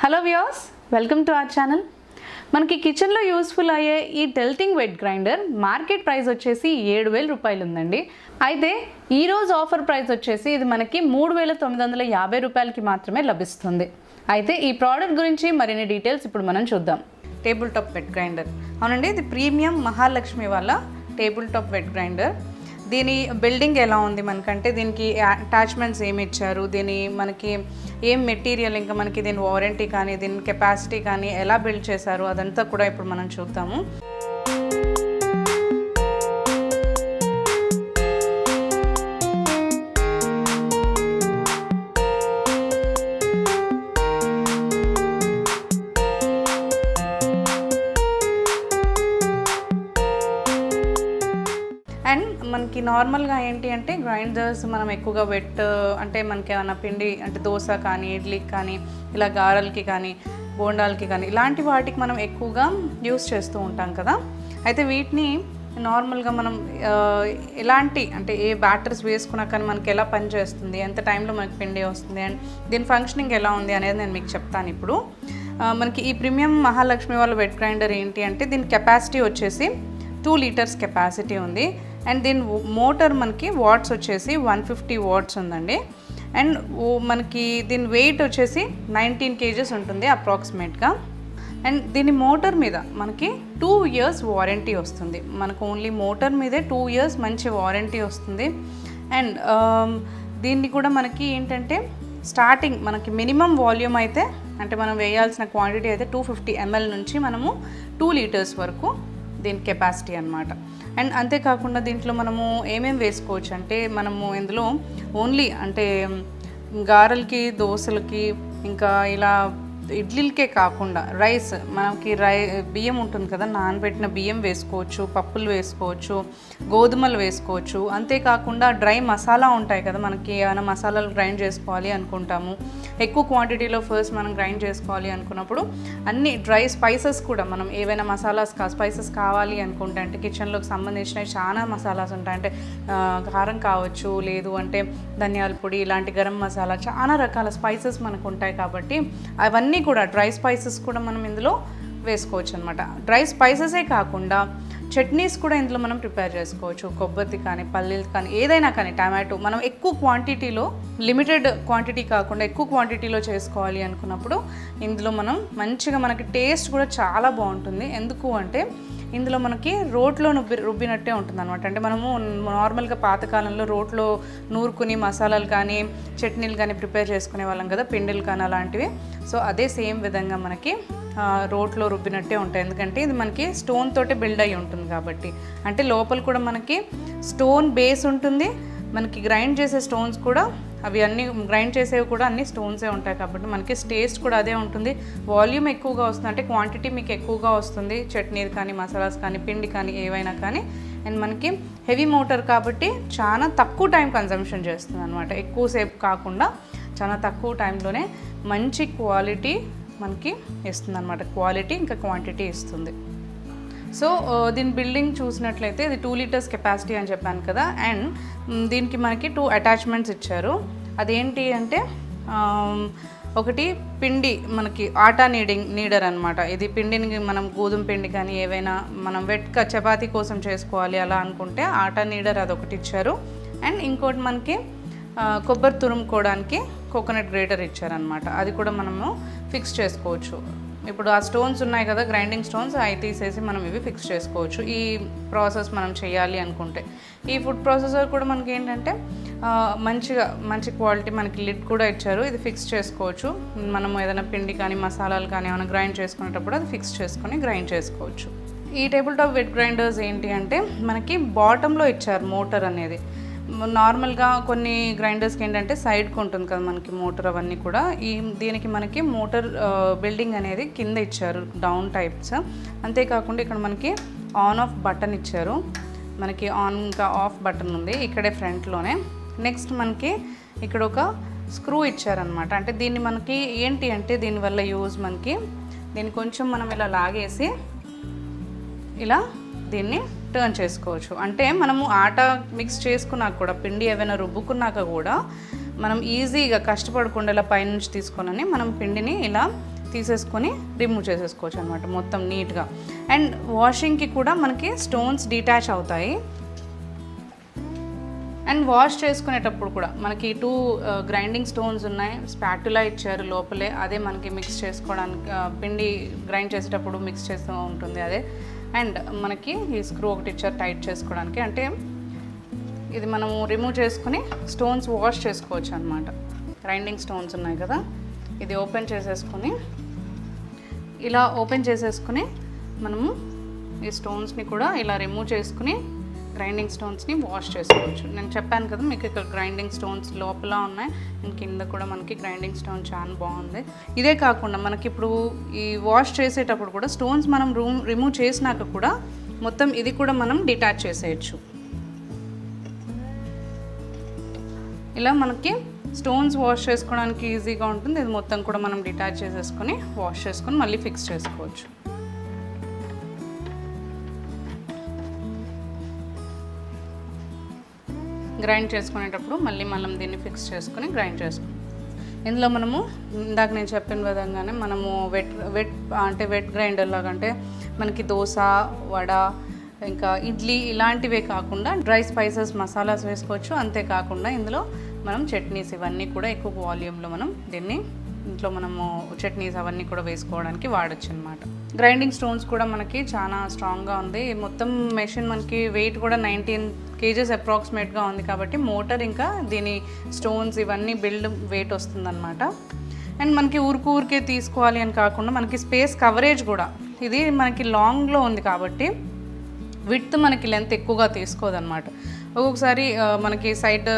Hello viewers, welcome to our channel. మనకి కిచెన్లో useful అయ్యే ఈ టెల్టింగ్ వెట్ గ్రైండర్ మార్కెట్ ప్రైస్ వచ్చేసి 7,000 రూపాయలు ఉందండి. అయితే ఈరోజు ఆఫర్ ప్రైస్ వచ్చేసి ఇది మనకి 3,950 రూపాయలకి మాత్రమే లభిస్తుంది. అయితే ఈ ప్రోడక్ట్ గురించి మరిన్ని డీటెయిల్స్ ఇప్పుడు మనం చూద్దాం. టేబుల్ టాప్ వెట్ గ్రైండర్, అవునండి, ఇది ప్రీమియం మహాలక్ష్మి వాళ్ళ టేబుల్ టాప్ వెట్ గ్రైండర్. దీని బిల్డింగ్ ఎలా ఉంది మనకంటే, దీనికి అటాచ్మెంట్స్ ఏమి ఇచ్చారు, దీని మనకి ఏం మెటీరియల్, ఇంకా మనకి దీని వారంటీ కానీ దీని కెపాసిటీ కానీ ఎలా బిల్డ్ చేశారు అదంతా కూడా ఇప్పుడు మనం చూద్దాము. అండ్ మనకి నార్మల్గా ఏంటి అంటే గ్రైండర్స్ మనం ఎక్కువగా వెట్ అంటే మనకి ఏమైనా పిండి అంటే దోశ కానీ ఇడ్లీకి కానీ ఇలా గారెలకి కానీ బోండాలకి కానీ ఇలాంటి వాటికి మనం ఎక్కువగా యూస్ చేస్తూ ఉంటాం కదా. అయితే వీటిని నార్మల్గా మనం ఎలాంటి అంటే ఏ బ్యాటర్స్ వేసుకున్నా కానీ మనకి ఎలా పనిచేస్తుంది, ఎంత టైంలో మనకి పిండి వస్తుంది అండ్ దీని ఫంక్షనింగ్ ఎలా ఉంది అనేది నేను మీకు చెప్తాను ఇప్పుడు. మనకి ఈ ప్రీమియం మహాలక్ష్మి వాళ్ళ వెట్ గ్రైండర్ ఏంటి అంటే దీని కెపాసిటీ వచ్చేసి 2 లీటర్స్ కెపాసిటీ ఉంది. అండ్ దీని మోటార్ మనకి వాట్స్ వచ్చేసి 150 వాట్స్ ఉందండి. అండ్ మనకి దీని వెయిట్ వచ్చేసి 19 kgs ఉంటుంది అప్రాక్సిమేట్గా. అండ్ దీని మోటార్ మీద మనకి 2 years వారంటీ వస్తుంది. మనకు ఓన్లీ మోటార్ మీదే 2 years మంచి వారంటీ వస్తుంది. అండ్ దీన్ని కూడా మనకి ఏంటంటే స్టార్టింగ్ మనకి మినిమం వాల్యూమ్ అయితే అంటే మనం వేయాల్సిన క్వాంటిటీ అయితే 250 ml నుంచి మనము 2 లీటర్స్ వరకు దీని కెపాసిటీ అనమాట. అండ్ అంతేకాకుండా దీంట్లో మనము ఏమేమి వేసుకోవచ్చు అంటే మనము ఇందులో ఓన్లీ అంటే గారెలకి దోశలకి ఇంకా ఇలా ఇడ్లీలకే కాకుండా రైస్ మనకి బియ్యం ఉంటుంది కదా, నానబెట్టిన బియ్యం వేసుకోవచ్చు, పప్పులు వేసుకోవచ్చు, గోధుమలు వేసుకోవచ్చు. అంతేకాకుండా డ్రై మసాలా ఉంటాయి కదా, మనకి ఏమైనా మసాలాలు గ్రైండ్ చేసుకోవాలి అనుకుంటాము, ఎక్కువ క్వాంటిటీలో ఫస్ట్ మనం గ్రైండ్ చేసుకోవాలి అనుకున్నప్పుడు అన్ని డ్రై స్పైసెస్ కూడా మనం ఏవైనా స్పైసెస్ కావాలి అనుకుంటే అంటే కిచెన్లోకి సంబంధించిన చాలా మసాలాస్ ఉంటాయి. అంటే కారం కావచ్చు, లేదు అంటే ధనియాల పొడి, ఇలాంటి గరం మసాలా, చాలా రకాల స్పైసెస్ మనకు ఉంటాయి. కాబట్టి అవన్నీ కూడా డ్రై స్పైసెస్ కూడా మనం ఇందులో వేసుకోవచ్చు అనమాట. డ్రై స్పైసెసే కాకుండా చట్నీస్ కూడా ఇందులో మనం ప్రిపేర్ చేసుకోవచ్చు. కొబ్బరి కానీ పల్లీలు కానీ ఏదైనా కానీ టమాటో మనం ఎక్కువ క్వాంటిటీలో, లిమిటెడ్ క్వాంటిటీ కాకుండా ఎక్కువ క్వాంటిటీలో చేసుకోవాలి అనుకున్నప్పుడు ఇందులో మనం మంచిగా మనకి టేస్ట్ కూడా చాలా బాగుంటుంది. ఎందుకు అంటే ఇందులో మనకి రోట్లో రుబ్బినట్టే ఉంటుంది అనమాట. అంటే మనము నార్మల్గా పాతకాలంలో రోట్లో నూరుకుని మసాలాలు కానీ చట్నీలు కానీ ప్రిపేర్ చేసుకునే వాళ్ళం కదా, పిండిలు కానీ అలాంటివి. సో అదే సేమ్ విధంగా మనకి రోట్లో రుబ్బినట్టే ఉంటాయి. ఎందుకంటే ఇది మనకి స్టోన్ తోటి బిల్డ్ అయ్యి ఉంటుంది కాబట్టి. అంటే లోపల కూడా మనకి స్టోన్ బేస్ ఉంటుంది, మనకి గ్రైండ్ చేసే స్టోన్స్ కూడా అవి అన్నీ గ్రైండ్ చేసేవి కూడా అన్ని స్టోన్సే ఉంటాయి. కాబట్టి మనకి టేస్ట్ కూడా అదే ఉంటుంది. వాల్యూమ్ ఎక్కువగా వస్తుంది, అంటే క్వాంటిటీ మీకు ఎక్కువగా వస్తుంది. చట్నీలు కానీ మసాలాస్ కానీ పిండి కానీ ఏవైనా కానీ. అండ్ మనకి హెవీ మోటార్ కాబట్టి చాలా తక్కువ టైం కన్జంప్షన్ చేస్తుంది అనమాట. ఎక్కువసేపు కాకుండా చాలా తక్కువ టైంలోనే మంచి క్వాలిటీ మనకి ఇస్తుంది అనమాట. క్వాలిటీ ఇంకా క్వాంటిటీ ఇస్తుంది. సో దీని బిల్డింగ్ చూసినట్లయితే ఇది 2 లీటర్స్ కెపాసిటీ అని చెప్పాను కదా. అండ్ దీనికి మనకి 2 అటాచ్మెంట్స్ ఇచ్చారు. అదేంటి అంటే ఒకటి పిండి మనకి ఆటా నీడర్ అనమాట. ఇది పిండిని మనం గోధుమ పిండి కానీ ఏవైనా మనం చపాతీ కోసం చేసుకోవాలి అలా అనుకుంటే ఆటా నీడర్ అదొకటి ఇచ్చారు. అండ్ ఇంకోటి మనకి కొబ్బరి తురుముకోవడానికి కోకోనట్ గ్రేటర్ ఇచ్చారనమాట. అది కూడా మనము ఫిక్స్ చేసుకోవచ్చు. ఇప్పుడు ఆ స్టోన్స్ ఉన్నాయి కదా, గ్రైండింగ్ స్టోన్స్, అవి తీసేసి మనం ఇవి ఫిక్స్ చేసుకోవచ్చు ఈ ప్రాసెస్ మనం చేయాలి అనుకుంటే. ఈ ఫుడ్ ప్రాసెసర్ కూడా మనకి ఏంటంటే మంచి క్వాలిటీ మనకి లిడ్ కూడా ఇచ్చారు. ఇది ఫిక్స్ చేసుకోవచ్చు. మనం ఏదైనా పిండి కానీ మసాలాలు కానీ ఏమైనా గ్రైండ్ చేసుకునేటప్పుడు అది ఫిక్స్ చేసుకొని గ్రైండ్ చేసుకోవచ్చు. ఈ టేబుల్ టాప్ వెట్ గ్రైండర్స్ ఏంటి అంటే మనకి బాటంలో ఇచ్చారు మోటార్ అనేది. నార్మల్గా కొన్ని గ్రైండర్స్కి ఏంటంటే సైడ్కి ఉంటుంది కదా మనకి మోటార్, అవన్నీ కూడా దీనికి మనకి మోటార్ బిల్డింగ్ అనేది కింద ఇచ్చారు, డౌన్ టైప్స్. అంతేకాకుండా ఇక్కడ మనకి ఆన్ ఆఫ్ బటన్ ఇచ్చారు. మనకి ఆన్ ఇంకా ఆఫ్ బటన్ ఉంది ఇక్కడే ఫ్రంట్లోనే. నెక్స్ట్ మనకి ఇక్కడ ఒక స్క్రూ ఇచ్చారనమాట. అంటే దీన్ని మనకి ఏంటి అంటే దీనివల్ల యూజ్ మనకి దీన్ని కొంచెం మనం ఇలా లాగేసి ఇలా దీన్ని టర్న్ చేసుకోవచ్చు. అంటే మనము ఆటా మిక్స్ చేసుకున్నాక కూడా పిండి ఏమైనా రుబ్బుకున్నాక కూడా మనం ఈజీగా కష్టపడకుండా ఇలా పైనుంచి తీసుకొని మనం పిండిని ఇలా తీసేసుకొని రిమూవ్ చేసేసుకోవచ్చు అనమాట మొత్తం నీట్గా. అండ్ వాషింగ్కి కూడా మనకి స్టోన్స్ డిటాచ్ అవుతాయి. అండ్ వాష్ చేసుకునేటప్పుడు కూడా మనకి 2 గ్రైండింగ్ స్టోన్స్ ఉన్నాయి, స్పాటులా ఇచ్చారు లోపలే, అదే మనకి మిక్స్ చేసుకోవడానికి పిండి గ్రైండ్ చేసేటప్పుడు మిక్స్ చేస్తూ ఉంటుంది అదే. అండ్ మనకి ఈ స్క్రూ ఒకటి ఇచ్చారు టైట్ చేసుకోవడానికి, అంటే ఇది మనము రిమూవ్ చేసుకుని స్టోన్స్ వాష్ చేసుకోవచ్చు అనమాట. గ్రైండింగ్ స్టోన్స్ ఉన్నాయి కదా, ఇది ఓపెన్ చేసేసుకొని ఇలా ఓపెన్ చేసేసుకుని మనము ఈ స్టోన్స్ని కూడా ఇలా రిమూవ్ చేసుకుని గ్రైండింగ్ స్టోన్స్ని వాష్ చేసుకోవచ్చు. నేను చెప్పాను కదా మీకు ఇక్కడ గ్రైండింగ్ స్టోన్స్ లోపల ఉన్నాయి అండ్ కింద కూడా మనకి గ్రైండింగ్ స్టోన్ చాలా బాగుంది. ఇదే కాకుండా మనకి ఇప్పుడు ఈ వాష్ చేసేటప్పుడు కూడా స్టోన్స్ మనం రిమూవ్ చేసినాక కూడా మొత్తం ఇది కూడా మనం డిటాచ్ చేసేయచ్చు. ఇలా మనకి స్టోన్స్ వాష్ చేసుకోవడానికి ఈజీగా ఉంటుంది. ఇది మొత్తం కూడా మనం డిటాచ్ చేసేసుకొని వాష్ చేసుకొని మళ్ళీ ఫిక్స్ చేసుకోవచ్చు. గ్రైండ్ చేసుకునేటప్పుడు మళ్ళీ మనం దీన్ని ఫిక్స్ చేసుకొని గ్రైండ్ చేసుకుంటాం. ఇందులో మనము ఇందాక నేను చెప్పిన విధంగానే మనము వెట్ గ్రైండర్ లాగా, అంటే మనకి దోశ, వడ, ఇంకా ఇడ్లీ ఇలాంటివే కాకుండా డ్రై స్పైసెస్ మసాలాస్ వేసుకోవచ్చు. అంతేకాకుండా ఇందులో మనం చట్నీస్ ఇవన్నీ కూడా ఎక్కువ వాల్యూమ్లో మనం దీన్ని ఇంట్లో మనము చట్నీస్ అవన్నీ కూడా వేసుకోవడానికి వాడచ్చు అనమాట. గ్రైండింగ్ స్టోన్స్ కూడా మనకి చాలా స్ట్రాంగ్గా ఉంది. మొత్తం మెషిన్ మనకి వెయిట్ కూడా 19 kgs అప్రాక్సిమేట్గా ఉంది కాబట్టి మోటార్ ఇంకా దీని స్టోన్స్ ఇవన్నీ బిల్డ్ వెయిట్ వస్తుందన్నమాట. అండ్ మనకి ఊరికే తీసుకోవాలి అని కాకుండా మనకి స్పేస్ కవరేజ్ కూడా ఇది మనకి లాంగ్లో ఉంది కాబట్టి విడ్త్ మనకి లెంత్ ఎక్కువగా తీసుకోదన్నమాట. ఒక్కొక్కసారి మనకి సైడ్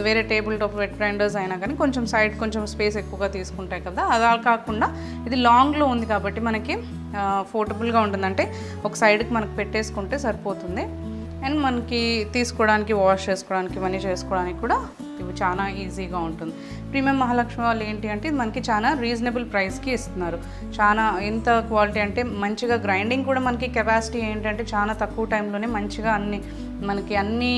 వేరే టేబుల్ టాప్ వెట్ గ్రైండర్స్ అయినా కానీ కొంచెం సైడ్ కొంచెం స్పేస్ ఎక్కువగా తీసుకుంటాయి కదా, అలా కాకుండా ఇది లాంగ్లో ఉంది కాబట్టి మనకి పోర్టబుల్గా ఉంటుంది. అంటే ఒక సైడ్కి మనకు పెట్టేసుకుంటే సరిపోతుంది. అండ్ మనకి తీసుకోవడానికి, వాష్ చేసుకోవడానికి, ఇవన్నీ చేసుకోవడానికి కూడా ఇవి చాలా ఈజీగా ఉంటుంది. ప్రీమియం మహాలక్ష్మి వాళ్ళు ఏంటి అంటే ఇది మనకి చాలా రీజనబుల్ ప్రైస్కి ఇస్తున్నారు. చాలా ఎంత క్వాలిటీ అంటే మంచిగా గ్రైండింగ్ కూడా మనకి కెపాసిటీ ఏంటంటే చాలా తక్కువ టైంలోనే మంచిగా మనకి అన్ని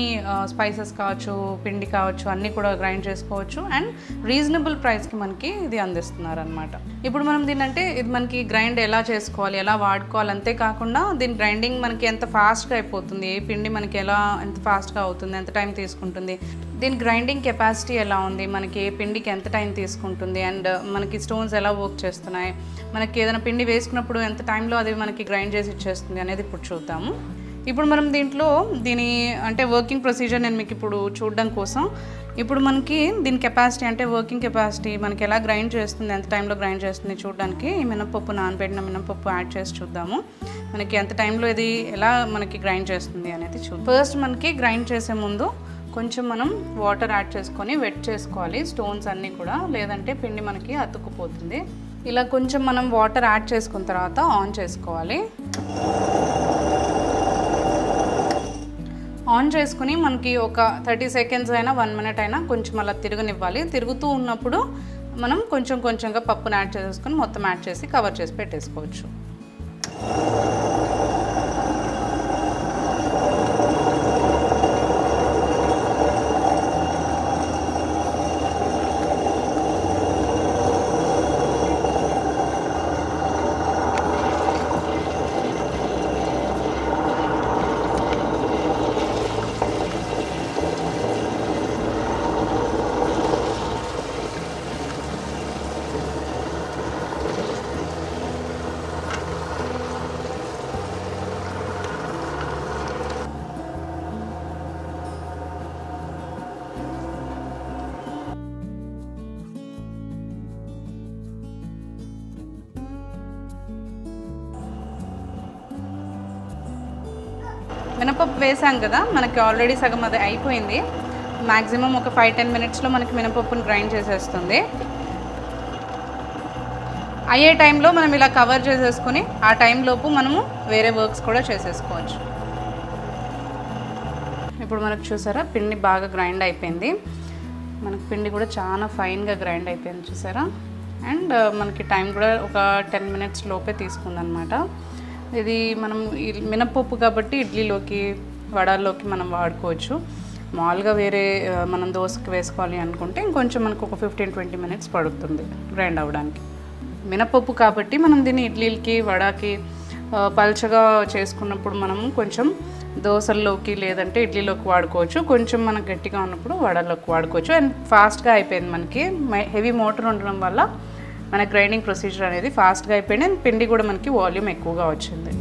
స్పైసెస్ కావచ్చు, పిండి కావచ్చు, అన్నీ కూడా గ్రైండ్ చేసుకోవచ్చు. అండ్ రీజనబుల్ ప్రైస్కి మనకి ఇది అందిస్తున్నారు అనమాట. ఇప్పుడు మనం దీన్ని ఇది మనకి గ్రైండ్ ఎలా చేసుకోవాలి, ఎలా వాడుకోవాలి, అంతేకాకుండా దీని గ్రైండింగ్ మనకి ఎంత ఫాస్ట్గా అయిపోతుంది, ఏ పిండి మనకి ఎంత ఫాస్ట్గా అవుతుంది, ఎంత టైం తీసుకుంటుంది, దీని గ్రైండింగ్ కెపాసిటీ ఎలా ఉంది, మనకి ఏ పిండికి ఎంత టైం తీసుకుంటుంది, అండ్ మనకి స్టోన్స్ ఎలా వర్క్ చేస్తున్నాయి, మనకి ఏదైనా పిండి వేసుకున్నప్పుడు ఎంత టైంలో అది మనకి గ్రైండ్ చేసి ఇచ్చేస్తుంది అనేది ఇప్పుడు చూద్దాము. ఇప్పుడు మనం దీని అంటే వర్కింగ్ ప్రొసీజర్ నేను మీకు ఇప్పుడు చూడడం కోసం ఇప్పుడు మనకి దీని కెపాసిటీ అంటే వర్కింగ్ కెపాసిటీ మనకి ఎలా గ్రైండ్ చేస్తుంది, ఎంత టైంలో గ్రైండ్ చేస్తుంది చూడడానికి ఈ మినపప్పు, నానబెట్టిన మినపప్పు యాడ్ చేసి చూద్దాము. మనకి ఎంత టైంలో ఇది ఎలా మనకి గ్రైండ్ చేస్తుంది అనేది చూద్దాం. ఫస్ట్ మనకి గ్రైండ్ చేసే ముందు కొంచెం మనం వాటర్ యాడ్ చేసుకొని వెట్ చేసుకోవాలి స్టోన్స్ అన్నీ కూడా, లేదంటే పిండి మనకి అతుక్కుపోతుంది. ఇలా కొంచెం మనం వాటర్ యాడ్ చేసుకున్న తర్వాత ఆన్ చేసుకోవాలి. ఆన్ చేసుకుని మనకి ఒక 30 seconds అయినా 1 minute అయినా కొంచెం అలా తిరగనివ్వాలి. తిరుగుతూ ఉన్నప్పుడు మనం కొంచెంగా పప్పును యాడ్ చేసుకొని మొత్తం యాడ్ చేసి కవర్ చేసి పెట్టేసుకోవచ్చు. మినపప్పు వేసాం కదా, మనకి ఆల్రెడీ సగం అది అయిపోయింది. మ్యాక్సిమం ఒక 5-10 minutesలో మనకి మినపప్పుని గ్రైండ్ చేసేస్తుంది. అయ్యే టైంలో మనం ఇలా కవర్ చేసేసుకొని ఆ టైంలోపు మనము వేరే వర్క్స్ కూడా చేసేసుకోవచ్చు. ఇప్పుడు మనకు చూసారా పిండి బాగా గ్రైండ్ అయిపోయింది. మనకి పిండి కూడా చాలా ఫైన్గా గ్రైండ్ అయిపోయింది చూసారా. అండ్ మనకి టైం కూడా ఒక 10 minutes లోపే తీసుకుందనమాట. ఇది మనం మినపప్పు కాబట్టి ఇడ్లీలోకి, వడల్లోకి మనం వాడుకోవచ్చు. మామూలుగా వేరే మనం దోశకి వేసుకోవాలి అనుకుంటే ఇంకొంచెం మనకు ఒక 15-20 minutes పడుతుంది గ్రైండ్ అవ్వడానికి. మినపప్పు కాబట్టి మనం దీన్ని ఇడ్లీలకి వడకి పల్చగా చేసుకున్నప్పుడు మనం కొంచెం దోశల్లోకి లేదంటే ఇడ్లీలోకి వాడుకోవచ్చు. కొంచెం మనకు గట్టిగా ఉన్నప్పుడు వడల్లోకి వాడుకోవచ్చు. అండ్ ఫాస్ట్గా అయిపోయింది మనకి. హెవీ మోటార్ ఉండడం వల్ల మన గ్రైండింగ్ ప్రొసీజర్ అనేది ఫాస్ట్గా అయిపోయింది. అండ్ పిండి కూడా మనకి వాల్యూమ్ ఎక్కువగా వచ్చింది.